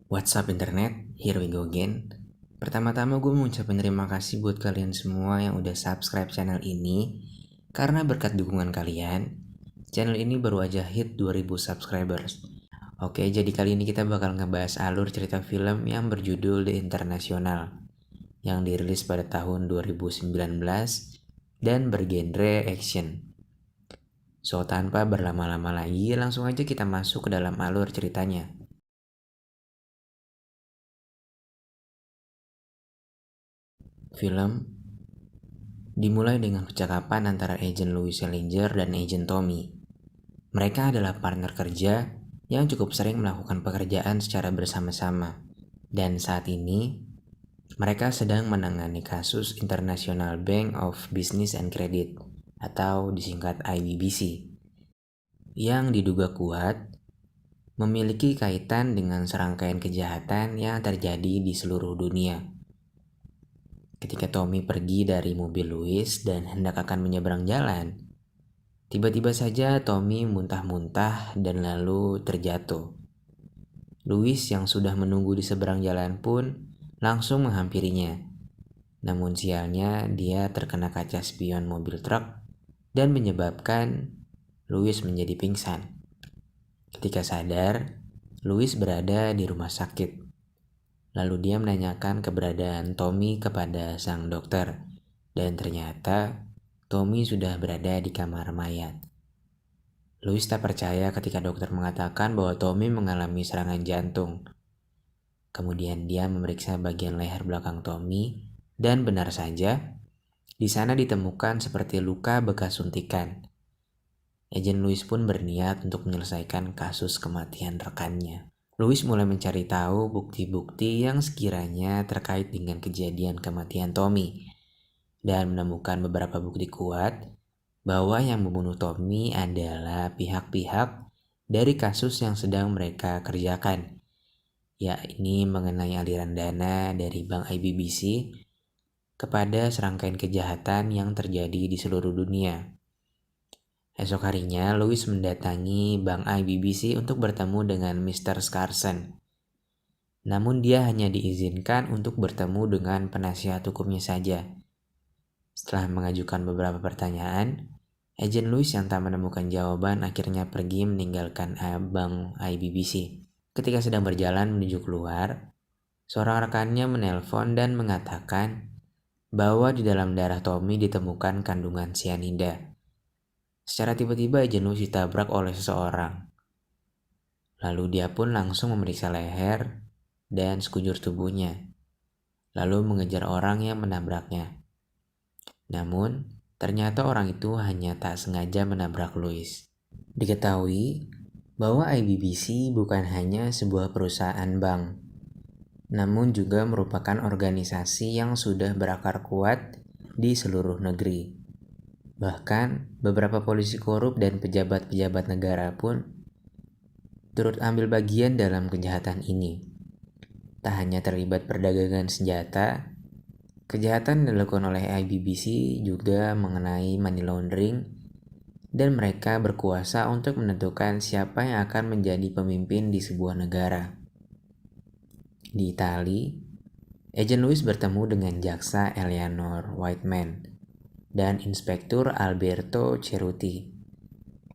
What's up internet, here we go again. Pertama-tama gue mau ucapin terima kasih buat kalian semua yang udah subscribe channel ini. Karena berkat dukungan kalian, channel ini baru aja hit 2000 subscribers. Oke, jadi kali ini kita bakal ngebahas alur cerita film yang berjudul The International, yang dirilis pada tahun 2019 dan bergenre action. So, tanpa berlama-lama lagi, langsung aja kita masuk ke dalam alur ceritanya. Film dimulai dengan percakapan antara Agent Louis Salinger dan Agent Tommy. Mereka adalah partner kerja yang cukup sering melakukan pekerjaan secara bersama-sama. Dan saat ini, mereka sedang menangani kasus International Bank of Business and Credit atau disingkat IBBC yang diduga kuat memiliki kaitan dengan serangkaian kejahatan yang terjadi di seluruh dunia. Ketika Tommy pergi dari mobil Louis dan hendak akan menyeberang jalan, tiba-tiba saja Tommy muntah-muntah dan lalu terjatuh. Louis yang sudah menunggu di seberang jalan pun langsung menghampirinya. Namun sialnya dia terkena kaca spion mobil truk dan menyebabkan Louis menjadi pingsan. Ketika sadar, Louis berada di rumah sakit. Lalu dia menanyakan keberadaan Tommy kepada sang dokter, dan ternyata Tommy sudah berada di kamar mayat. Louis tak percaya ketika dokter mengatakan bahwa Tommy mengalami serangan jantung. Kemudian dia memeriksa bagian leher belakang Tommy, dan benar saja, di sana ditemukan seperti luka bekas suntikan. Agent Louis pun berniat untuk menyelesaikan kasus kematian rekannya. Louis mulai mencari tahu bukti-bukti yang sekiranya terkait dengan kejadian kematian Tommy dan menemukan beberapa bukti kuat bahwa yang membunuh Tommy adalah pihak-pihak dari kasus yang sedang mereka kerjakan, yakni mengenai aliran dana dari Bank IBBC kepada serangkaian kejahatan yang terjadi di seluruh dunia. Esok harinya, Louis mendatangi Bank IBBC untuk bertemu dengan Mr. Scarson. Namun dia hanya diizinkan untuk bertemu dengan penasihat hukumnya saja. Setelah mengajukan beberapa pertanyaan, Agent Louis yang tak menemukan jawaban akhirnya pergi meninggalkan Bank IBBC. Ketika sedang berjalan menuju keluar, seorang rekannya menelpon dan mengatakan bahwa di dalam darah Tommy ditemukan kandungan sianida. Secara tiba-tiba Agent Louis ditabrak oleh seseorang. Lalu dia pun langsung memeriksa leher dan sekujur tubuhnya, lalu mengejar orang yang menabraknya. Namun, ternyata orang itu hanya tak sengaja menabrak Louis. Diketahui bahwa IBBC bukan hanya sebuah perusahaan bank, namun juga merupakan organisasi yang sudah berakar kuat di seluruh negeri. Bahkan, beberapa polisi korup dan pejabat-pejabat negara pun turut ambil bagian dalam kejahatan ini. Tak hanya terlibat perdagangan senjata, kejahatan yang dilakukan oleh IBBC juga mengenai money laundering, dan mereka berkuasa untuk menentukan siapa yang akan menjadi pemimpin di sebuah negara. Di Italia, Agent Louis bertemu dengan jaksa Eleanor Whiteman dan Inspektur Alberto Ceruti.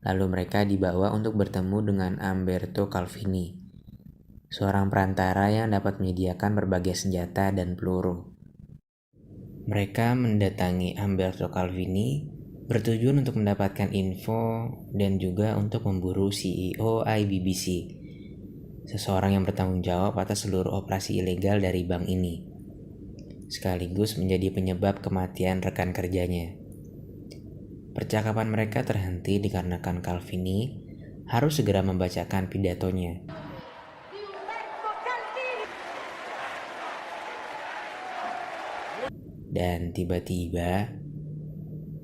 Lalu mereka dibawa untuk bertemu dengan Umberto Calvini, seorang perantara yang dapat menyediakan berbagai senjata dan peluru. Mereka mendatangi Umberto Calvini bertujuan untuk mendapatkan info dan juga untuk memburu CEO IBBC, seseorang yang bertanggung jawab atas seluruh operasi ilegal dari bank ini, sekaligus menjadi penyebab kematian rekan kerjanya. Percakapan mereka terhenti dikarenakan Calvini harus segera membacakan pidatonya. Dan tiba-tiba,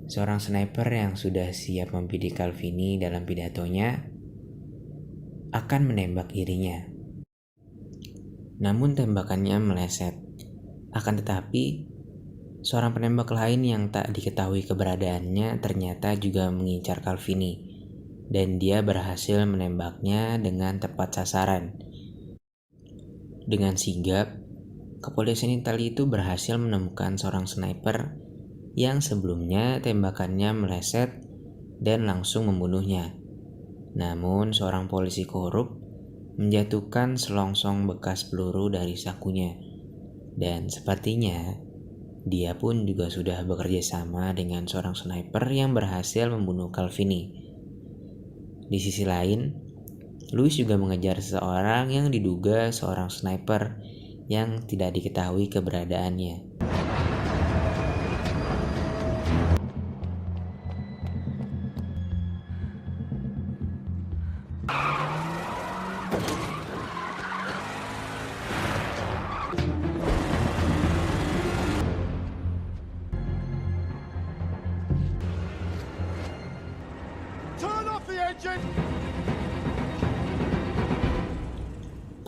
seorang sniper yang sudah siap membidik Calvini dalam pidatonya akan menembak dirinya. Namun tembakannya meleset. Akan tetapi, seorang penembak lain yang tak diketahui keberadaannya ternyata juga mengincar Calvini, dan dia berhasil menembaknya dengan tepat sasaran. Dengan sigap, kepolisian Italia itu berhasil menemukan seorang sniper yang sebelumnya tembakannya meleset dan langsung membunuhnya. Namun, seorang polisi korup menjatuhkan selongsong bekas peluru dari sakunya. Dan sepertinya dia pun juga sudah bekerja sama dengan seorang sniper yang berhasil membunuh Calvini. Di sisi lain, Louis juga mengejar seseorang yang diduga seorang sniper yang tidak diketahui keberadaannya.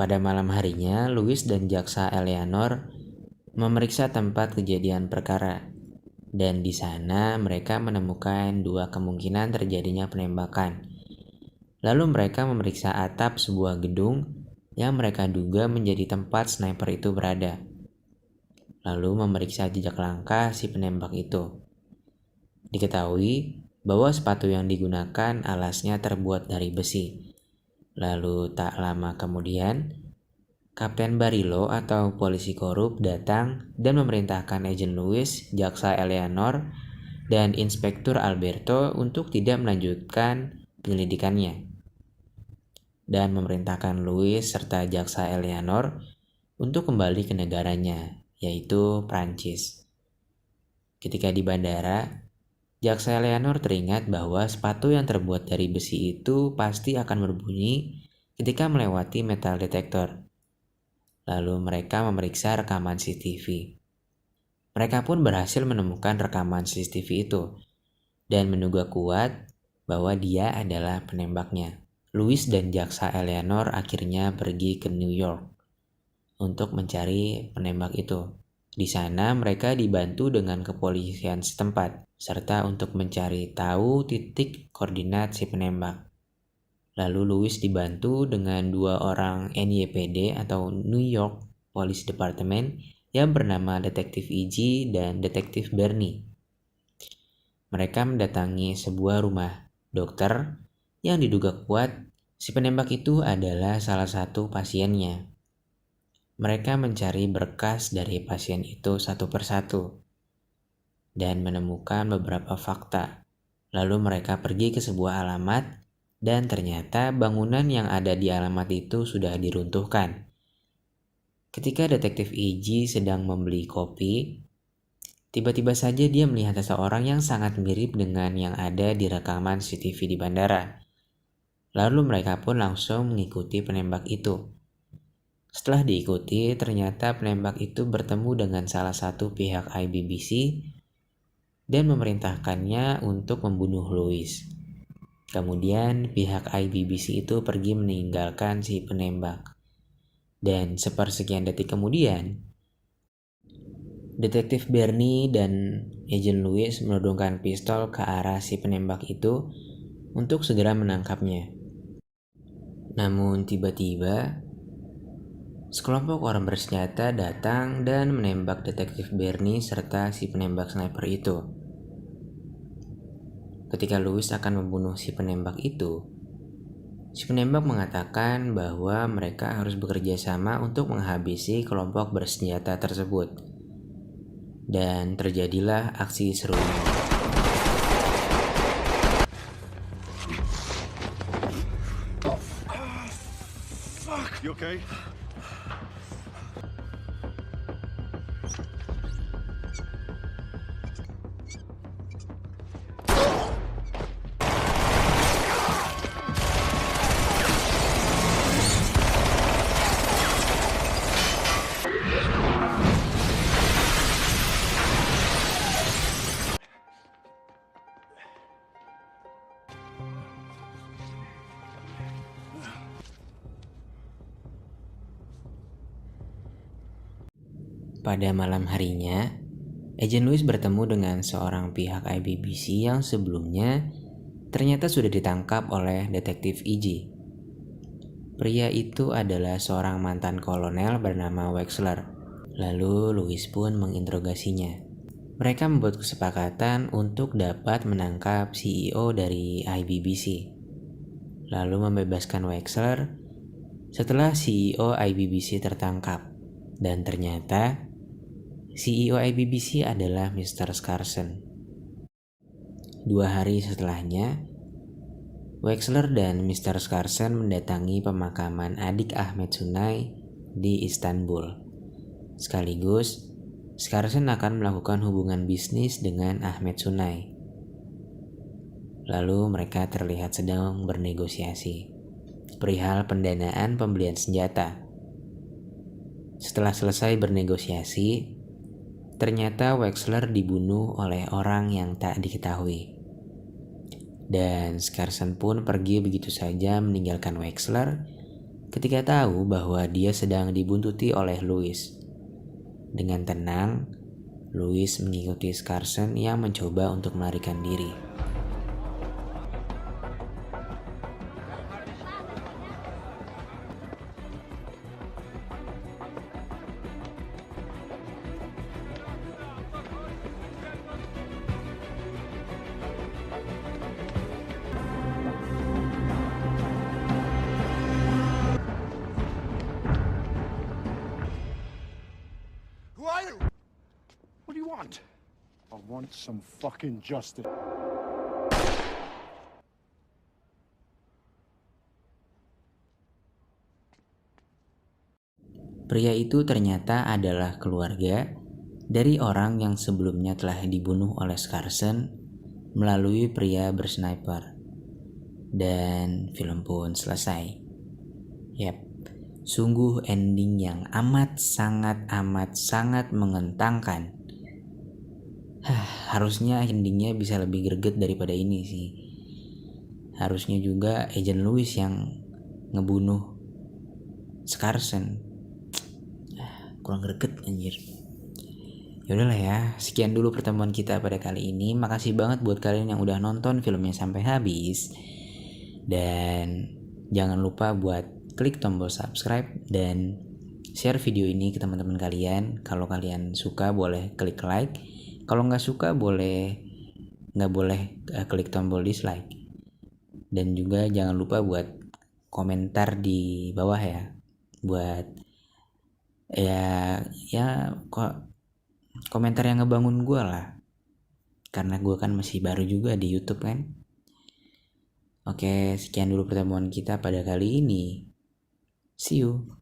Pada malam harinya, Louis dan jaksa Eleanor memeriksa tempat kejadian perkara. Dan di sana mereka menemukan dua kemungkinan terjadinya penembakan. Lalu mereka memeriksa atap sebuah gedung yang mereka duga menjadi tempat sniper itu berada. Lalu memeriksa jejak langkah si penembak itu. Diketahui bahwa sepatu yang digunakan alasnya terbuat dari besi. Lalu tak lama kemudian, Kapten Barilo atau polisi korup datang dan memerintahkan Agen Louis, jaksa Eleanor, dan Inspektur Alberto untuk tidak melanjutkan penyelidikannya. Dan memerintahkan Louis serta jaksa Eleanor untuk kembali ke negaranya, yaitu Prancis. Ketika di bandara, jaksa Eleanor teringat bahwa sepatu yang terbuat dari besi itu pasti akan berbunyi ketika melewati metal detektor. Lalu mereka memeriksa rekaman CCTV. Mereka pun berhasil menemukan rekaman CCTV itu dan menduga kuat bahwa dia adalah penembaknya. Louis dan jaksa Eleanor akhirnya pergi ke New York untuk mencari penembak itu. Di sana mereka dibantu dengan kepolisian setempat, serta untuk mencari tahu titik koordinat si penembak. Lalu Louis dibantu dengan dua orang NYPD atau New York Police Department yang bernama Detektif E.G. dan Detektif Bernie. Mereka mendatangi sebuah rumah dokter yang diduga kuat si penembak itu adalah salah satu pasiennya. Mereka mencari berkas dari pasien itu satu persatu dan menemukan beberapa fakta. Lalu mereka pergi ke sebuah alamat dan ternyata bangunan yang ada di alamat itu sudah diruntuhkan. Ketika detektif E.G. sedang membeli kopi, tiba-tiba saja dia melihat seseorang yang sangat mirip dengan yang ada di rekaman CCTV di bandara. Lalu mereka pun langsung mengikuti penembak itu. Setelah diikuti, ternyata penembak itu bertemu dengan salah satu pihak IBBC dan memerintahkannya untuk membunuh Louis. Kemudian pihak IBBC itu pergi meninggalkan si penembak. Dan sepersekian detik kemudian, Detektif Bernie dan Agen Louis menodongkan pistol ke arah si penembak itu untuk segera menangkapnya. Namun tiba-tiba, sekelompok orang bersenjata datang dan menembak Detektif Bernie serta si penembak sniper itu. Ketika Louis akan membunuh si penembak itu, si penembak mengatakan bahwa mereka harus bekerja sama untuk menghabisi kelompok bersenjata tersebut. Dan terjadilah aksi seru. You okay? Pada malam harinya, Agen Louis bertemu dengan seorang pihak IBBC yang sebelumnya ternyata sudah ditangkap oleh Detektif E.G. Pria itu adalah seorang mantan kolonel bernama Wexler. Lalu Louis pun menginterogasinya. Mereka membuat kesepakatan untuk dapat menangkap CEO dari IBBC. Lalu membebaskan Wexler setelah CEO IBBC tertangkap. Dan ternyata CEO IBBC adalah Mr. Scarson. 2 hari setelahnya, Wexler dan Mr. Scarson mendatangi pemakaman adik Ahmed Sunai di Istanbul. Sekaligus, Scarson akan melakukan hubungan bisnis dengan Ahmed Sunai. Lalu mereka terlihat sedang bernegosiasi perihal pendanaan pembelian senjata. Setelah selesai bernegosiasi, ternyata Wexler dibunuh oleh orang yang tak diketahui. Dan Scarson pun pergi begitu saja meninggalkan Wexler ketika tahu bahwa dia sedang dibuntuti oleh Louis. Dengan tenang, Louis mengikuti Scarson yang mencoba untuk melarikan diri. Who are you? What do you want? I want some fucking justice. Pria itu ternyata adalah keluarga dari orang yang sebelumnya telah dibunuh oleh Scarson melalui pria bersniper. Dan film pun selesai. Yap, sungguh ending yang amat sangat menggentangkan. Harusnya endingnya bisa lebih greget daripada ini sih. Harusnya juga Agent Louis yang ngebunuh Scarson. Kurang greget anjir. Yaudahlah ya, sekian dulu pertemuan kita pada kali ini. Makasih banget buat kalian yang udah nonton filmnya sampai habis. Dan jangan lupa buat klik tombol subscribe dan share video ini ke teman-teman kalian. Kalau kalian suka boleh klik like. Kalau nggak suka nggak boleh klik tombol dislike. Dan juga jangan lupa buat komentar di bawah ya. Buat komentar yang ngebangun gue lah. Karena gue kan masih baru juga di YouTube kan. Oke, sekian dulu pertemuan kita pada kali ini. See you.